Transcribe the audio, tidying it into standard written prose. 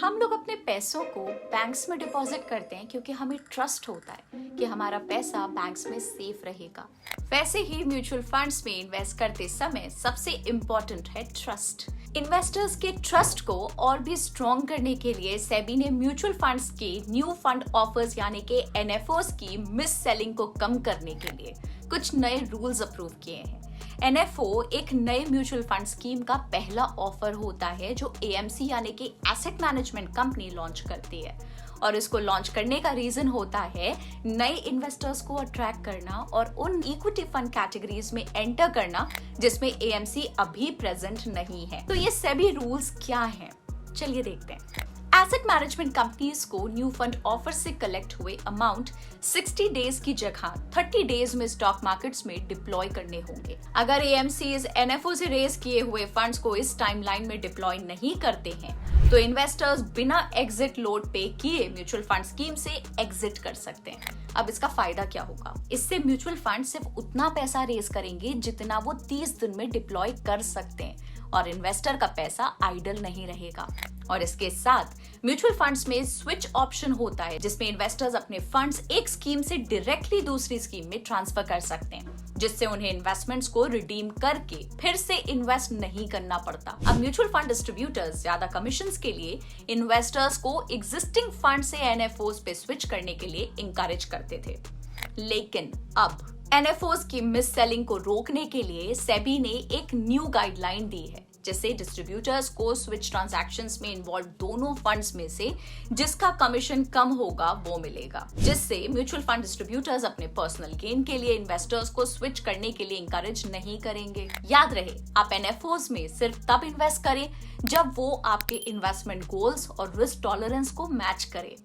हम लोग अपने पैसों को बैंक्स में डिपॉजिट करते हैं क्योंकि हमें ट्रस्ट होता है कि हमारा पैसा बैंक्स में सेफ रहेगा। वैसे ही म्यूचुअल फंड्स में इन्वेस्ट करते समय सबसे इम्पोर्टेंट है ट्रस्ट। इन्वेस्टर्स के ट्रस्ट को और भी स्ट्रॉन्ग करने के लिए सेबी ने म्यूचुअल फंड्स के न्यू फंड ऑफर्स यानी कि एनएफओस की मिस सेलिंग को कम करने के लिए कुछ नए रूल्स अप्रूव किए हैं। एनएफओ एक नए म्यूचुअल फंड स्कीम का पहला ऑफर होता है जो एएमसी यानी कि एसेट मैनेजमेंट कंपनी लॉन्च करती है, और इसको लॉन्च करने का रीजन होता है नए इन्वेस्टर्स को अट्रैक्ट करना और उन इक्विटी फंड कैटेगरीज में एंटर करना जिसमें एएमसी अभी प्रेजेंट नहीं है। तो ये सेबी रूल्स क्या हैं? चलिए देखते हैं। एसेट मैनेजमेंट कंपनीज को न्यू फंड ऑफर से कलेक्ट हुए अमाउंट 60 डेज की जगह 30 डेज में स्टॉक मार्केट्स में डिप्लॉय करने होंगे। अगर एएमसीज एनएफओ से रेज किए हुए फंड्स को इस टाइमलाइन में डिप्लॉय नहीं करते हैं तो इन्वेस्टर्स बिना एग्जिट लोड पे किए म्यूचुअल फंड स्कीम से एग्जिट कर सकते हैं। अब इसका फायदा क्या होगा? इससे म्यूचुअल फंड सिर्फ उतना पैसा रेज करेंगे जितना वो 30 दिन में डिप्लॉय कर सकते हैं और इन्वेस्टर का पैसा आइडल नहीं रहेगा। और इसके साथ म्यूचुअल फंड्स में स्विच ऑप्शन होता है जिसमें इन्वेस्टर्स अपने फंड्स एक स्कीम से डायरेक्टली दूसरी स्कीम में ट्रांसफर कर सकते हैं, जिससे उन्हें इन्वेस्टमेंट्स को रिडीम करके फिर से इन्वेस्ट नहीं करना पड़ता। अब म्यूचुअल फंड डिस्ट्रीब्यूटर्स ज्यादा कमीशंस के लिए इन्वेस्टर्स को एग्जिस्टिंग फंड से एनएफओस पे स्विच करने के लिए इंकरेज करते थे, लेकिन अब एनएफओस की मिस सेलिंग को रोकने के लिए सेबी ने एक न्यू गाइडलाइन दी है जिससे डिस्ट्रीब्यूटर्स को स्विच ट्रांजैक्शंस में इन्वॉल्व दोनों फंड्स में से जिसका कमीशन कम होगा वो मिलेगा, जिससे म्यूचुअल फंड डिस्ट्रीब्यूटर्स अपने पर्सनल गेन के लिए इन्वेस्टर्स को स्विच करने के लिए इंकरेज नहीं करेंगे। याद रहे, आप एनएफओस में सिर्फ तब इन्वेस्ट करें जब वो आपके इन्वेस्टमेंट गोल्स और रिस्क टॉलरेंस को मैच करे।